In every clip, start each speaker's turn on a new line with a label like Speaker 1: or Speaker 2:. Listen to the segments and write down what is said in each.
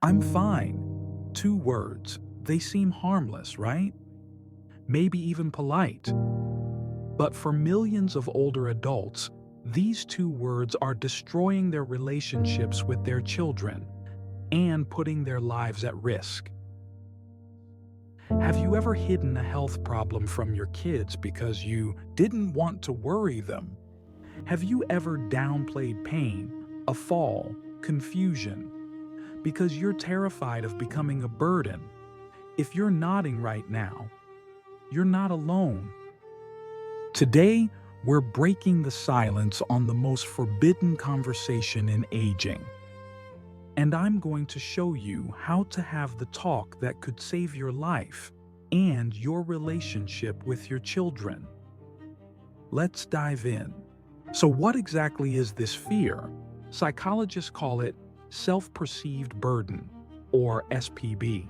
Speaker 1: I'm fine. Two words. They seem harmless, right? Maybe even polite. But for millions of older adults, these two words are destroying their relationships with their children and putting their lives at risk. Have you ever hidden a health problem from your kids because you didn't want to worry them? Have you ever downplayed pain, a fall, confusion, because you're terrified of becoming a burden? If you're nodding right now, you're not alone. Today, we're breaking the silence on the most forbidden conversation in aging. And I'm going to show you how to have the talk that could save your life and your relationship with your children. Let's dive in. So, what exactly is this fear? Psychologists call it self-perceived burden, or SPB.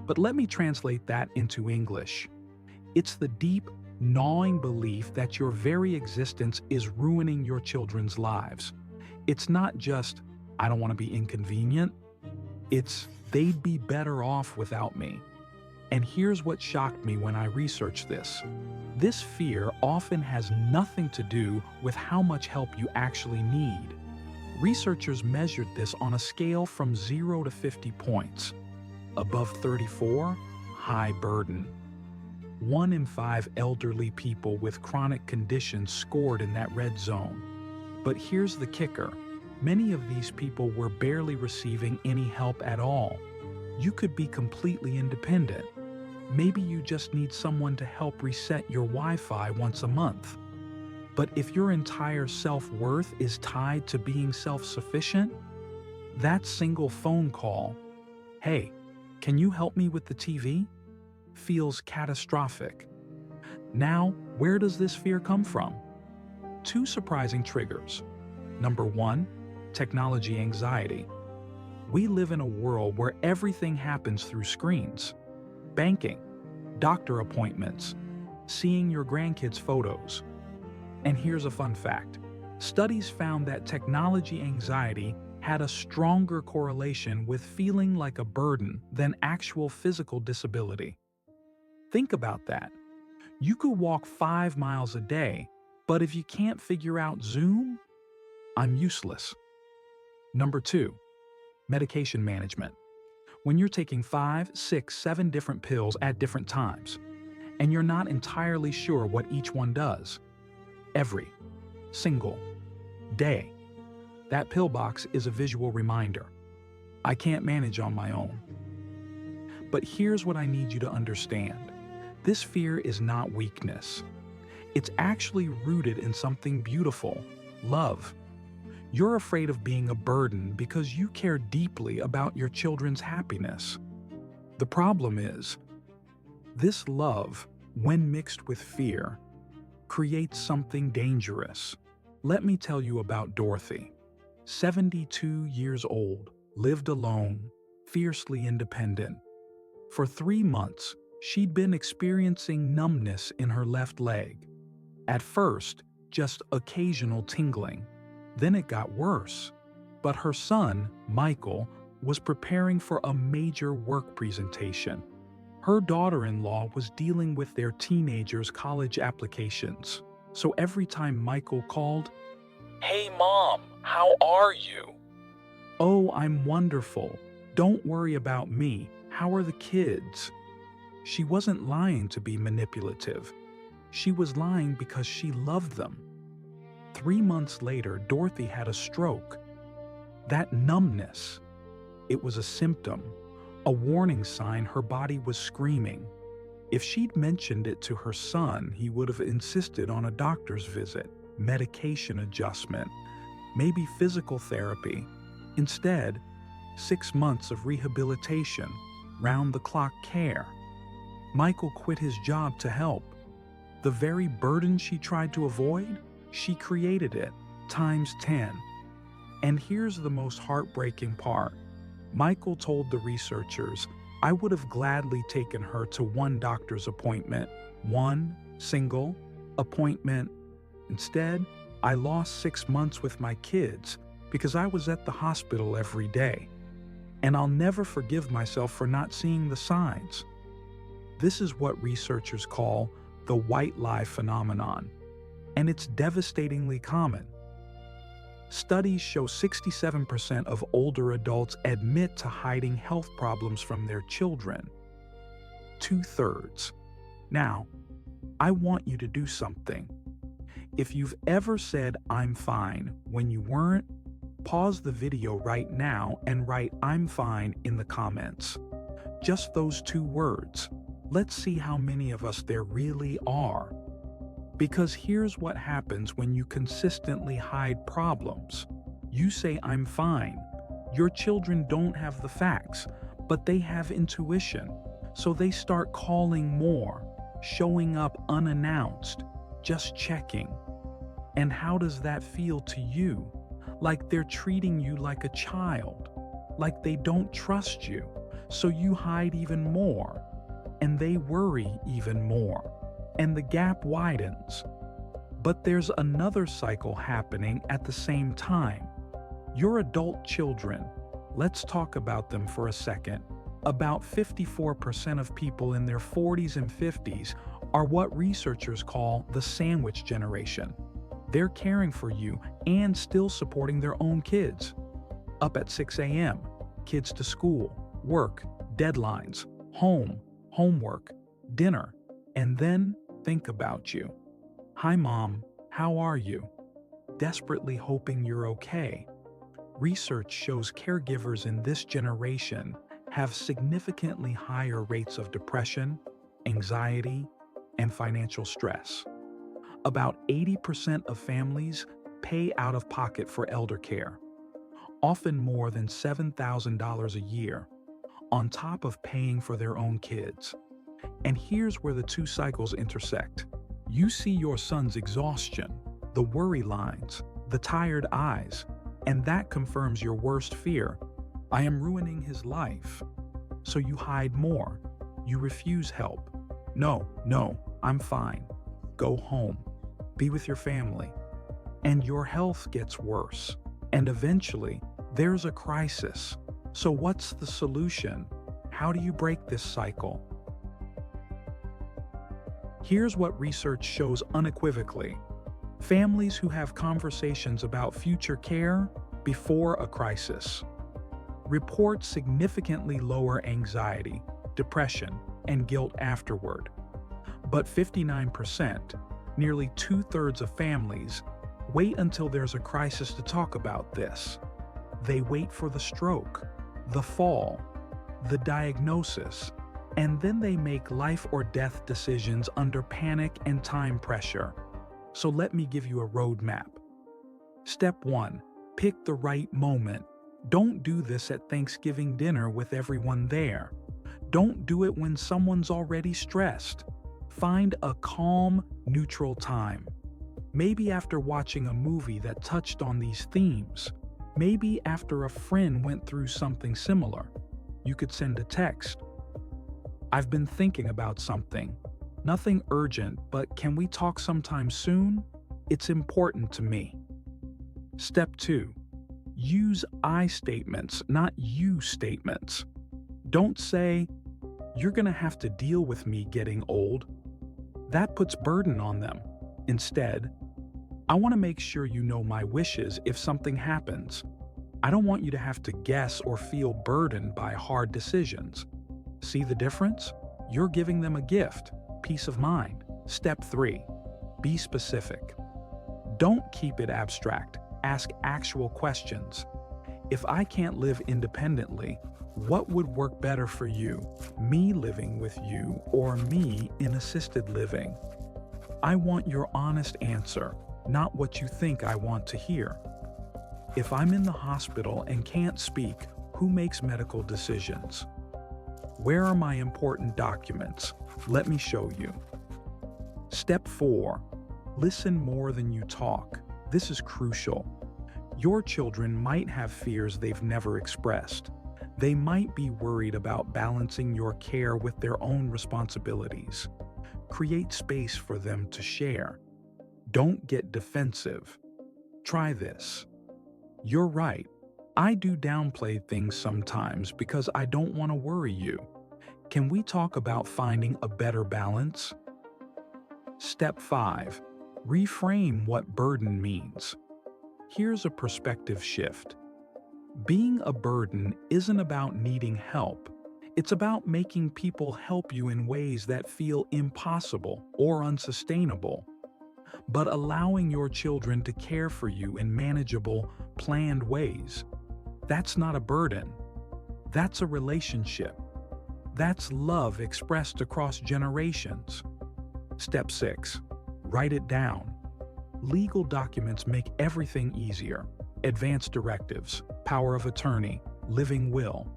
Speaker 1: But let me translate that into English. It's the deep, gnawing belief that your very existence is ruining your children's lives. It's not just, I don't want to be inconvenient. It's, they'd be better off without me. And here's what shocked me when I researched this. This fear often has nothing to do with how much help you actually need. Researchers measured this on a scale from 0 to 50 points. Above 34, high burden. 1 in 5 elderly people with chronic conditions scored in that red zone. But here's the kicker. Many of these people were barely receiving any help at all. You could be completely independent. Maybe you just need someone to help reset your Wi-Fi once a month. But if your entire self-worth is tied to being self-sufficient, that single phone call, "Hey, can you help me with the TV?" feels catastrophic. Now, where does this fear come from? Two surprising triggers. Number one, technology anxiety. We live in a world where everything happens through screens. Banking, doctor appointments, seeing your grandkids' photos. And here's a fun fact. Studies found that technology anxiety had a stronger correlation with feeling like a burden than actual physical disability. Think about that. You could walk 5 miles a day, but if you can't figure out Zoom, I'm useless. Number two, medication management. When you're taking 5, 6, 7 different pills at different times, and you're not entirely sure what each one does, every single day, that pill box is a visual reminder. I can't manage on my own. But here's what I need you to understand. This fear is not weakness. It's actually rooted in something beautiful, love. You're afraid of being a burden because you care deeply about your children's happiness. The problem is, this love, when mixed with fear, creates something dangerous. Let me tell you about Dorothy. 72 years old, lived alone, fiercely independent. For 3 months, she'd been experiencing numbness in her left leg. At first, just occasional tingling. Then it got worse. But her son, Michael, was preparing for a major work presentation. Her daughter-in-law was dealing with their teenagers' college applications. So every time Michael called, "Hey Mom, how are you?" "Oh, I'm wonderful. Don't worry about me. How are the kids?" She wasn't lying to be manipulative. She was lying because she loved them. 3 months later, Dorothy had a stroke. That numbness, it was a symptom, a warning sign her body was screaming. If she'd mentioned it to her son, he would have insisted on a doctor's visit, medication adjustment, maybe physical therapy. Instead, 6 months of rehabilitation, round-the-clock care. Michael quit his job to help. The very burden she tried to avoid, she created it, times 10. And here's the most heartbreaking part. Michael told the researchers, "I would have gladly taken her to one doctor's appointment, one single appointment. Instead, I lost 6 months with my kids because I was at the hospital every day." And I'll never forgive myself for not seeing the signs. This is what researchers call the white lie phenomenon, and it's devastatingly common. Studies show 67% of older adults admit to hiding health problems from their children. 2/3. Now, I want you to do something. If you've ever said "I'm fine" when you weren't, pause the video right now and write "I'm fine" in the comments. Just those 2 words. Let's see how many of us there really are. Because here's what happens when you consistently hide problems. You say "I'm fine." Your children don't have the facts, but they have intuition. So they start calling more, showing up unannounced, just checking. And how does that feel to you? Like they're treating you like a child, like they don't trust you. So you hide even more, and they worry even more, and the gap widens. But there's another cycle happening at the same time. Your adult children, let's talk about them for a second. About 54% of people in their 40s and 50s are what researchers call the sandwich generation. They're caring for you and still supporting their own kids. Up at 6 a.m., kids to school, work, deadlines, home, homework, dinner, and then think about you. "Hi, Mom, how are you?" Desperately hoping you're okay. Research shows caregivers in this generation have significantly higher rates of depression, anxiety, and financial stress. About 80% of families pay out of pocket for elder care, often more than $7,000 a year, on top of paying for their own kids. And here's where the 2 cycles intersect. You see your son's exhaustion, the worry lines, the tired eyes, and that confirms your worst fear. I am ruining his life. So you hide more. You refuse help. No, I'm fine. Go home. Be with your family. And your health gets worse. And eventually, there's a crisis. So what's the solution? How do you break this cycle? Here's what research shows unequivocally. Families who have conversations about future care before a crisis report significantly lower anxiety, depression, and guilt afterward. But 59%, nearly 2/3 of families, wait until there's a crisis to talk about this. They wait for the stroke, the fall, the diagnosis, and then they make life or death decisions under panic and time pressure. So let me give you a roadmap. Step 1, pick the right moment. Don't do this at Thanksgiving dinner with everyone there. Don't do it when someone's already stressed. Find a calm, neutral time. Maybe after watching a movie that touched on these themes. Maybe after a friend went through something similar. You could send a text. "I've been thinking about something. Nothing urgent, but can we talk sometime soon? It's important to me." Step 2. Use I statements, not you statements. Don't say, "You're gonna have to deal with me getting old." That puts burden on them. Instead, "I want to make sure you know my wishes if something happens. I don't want you to have to guess or feel burdened by hard decisions." See the difference? You're giving them a gift, peace of mind. Step 3. Be specific. Don't keep it abstract. Ask actual questions. If I can't live independently, what would work better for you? Me living with you or me in assisted living? I want your honest answer, not what you think I want to hear. If I'm in the hospital and can't speak, who makes medical decisions? Where are my important documents? Let me show you. Step 4. Listen more than you talk. This is crucial. Your children might have fears they've never expressed. They might be worried about balancing your care with their own responsibilities. Create space for them to share. Don't get defensive. Try this. "You're right. I do downplay things sometimes because I don't want to worry you. Can we talk about finding a better balance? Step 5. Reframe what burden means. Here's a perspective shift. Being a burden isn't about needing help. It's about making people help you in ways that feel impossible or unsustainable. But allowing your children to care for you in manageable, planned ways, that's not a burden. That's a relationship. That's love expressed across generations. Step 6. Write it down. Legal documents make everything easier. Advance directives, power of attorney, living will.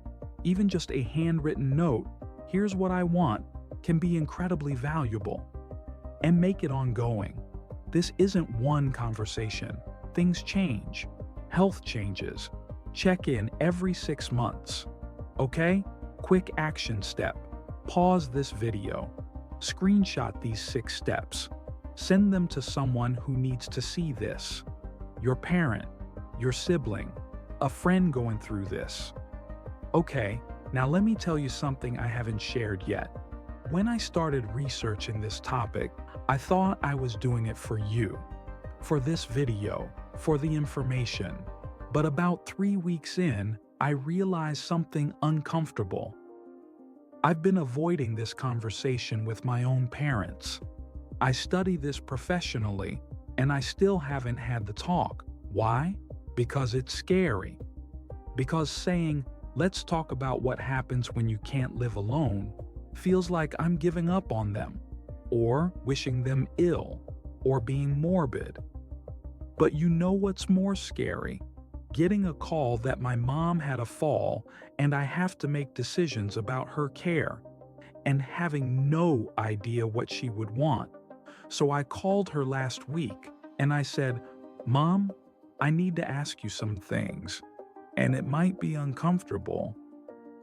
Speaker 1: Even just a handwritten note, "Here's what I want," can be incredibly valuable. And make it ongoing. This isn't one conversation. Things change. Health changes. Check in every 6 months. Okay? Quick action step. Pause this video. Screenshot these 6 steps. Send them to someone who needs to see this. Your parent, your sibling, a friend going through this. Okay, now let me tell you something I haven't shared yet. When I started researching this topic, I thought I was doing it for you, for this video, for the information. But about 3 weeks in, I realized something uncomfortable. I've been avoiding this conversation with my own parents. I study this professionally, and I still haven't had the talk. Why? Because it's scary. Because saying, "Let's talk about what happens when you can't live alone," feels like I'm giving up on them, or wishing them ill, or being morbid. But you know what's more scary? Getting a call that my mom had a fall and I have to make decisions about her care, and having no idea what she would want. So I called her last week and I said, "Mom, I need to ask you some things, and it might be uncomfortable,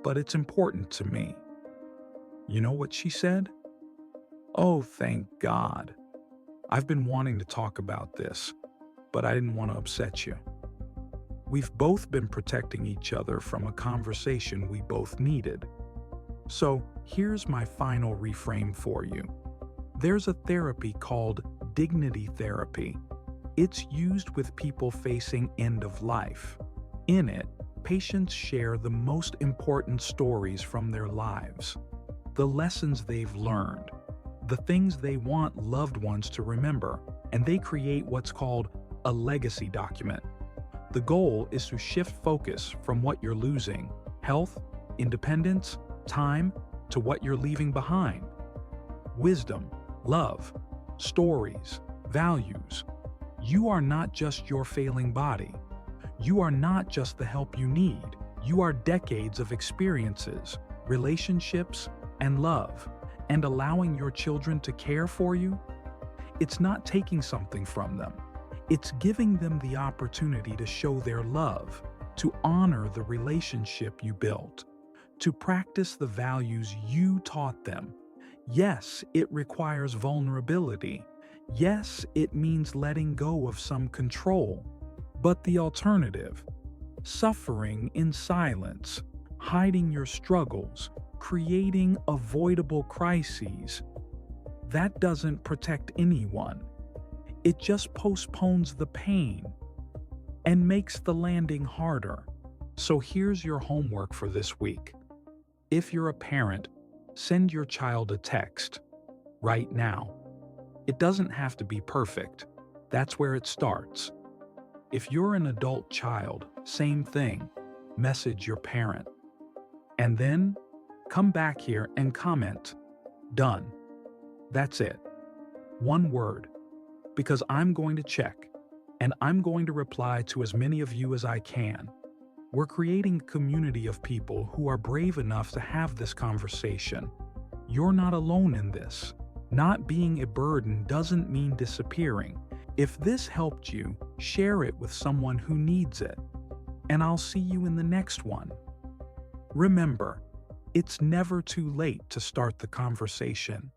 Speaker 1: but it's important to me." You know what she said? "Oh, thank God. I've been wanting to talk about this, but I didn't want to upset you." We've both been protecting each other from a conversation we both needed. So here's my final reframe for you. There's a therapy called dignity therapy. It's used with people facing end of life. In it, patients share the most important stories from their lives, the lessons they've learned, the things they want loved ones to remember, and they create what's called a legacy document. The goal is to shift focus from what you're losing, health, independence, time, to what you're leaving behind. Wisdom, love, stories, values. You are not just your failing body. You are not just the help you need. You are decades of experiences, relationships, and love. And allowing your children to care for you? It's not taking something from them. It's giving them the opportunity to show their love, to honor the relationship you built, to practice the values you taught them. Yes, it requires vulnerability. Yes, it means letting go of some control. But the alternative, suffering in silence, hiding your struggles, creating avoidable crises, that doesn't protect anyone. It just postpones the pain and makes the landing harder. So here's your homework for this week. If you're a parent, send your child a text right now. It doesn't have to be perfect. That's where it starts. If you're an adult child, same thing. Message your parent. And then come back here and comment. Done. That's it. One word. Because I'm going to check, and I'm going to reply to as many of you as I can. We're creating a community of people who are brave enough to have this conversation. You're not alone in this. Not being a burden doesn't mean disappearing. If this helped you, share it with someone who needs it. And I'll see you in the next one. Remember, it's never too late to start the conversation.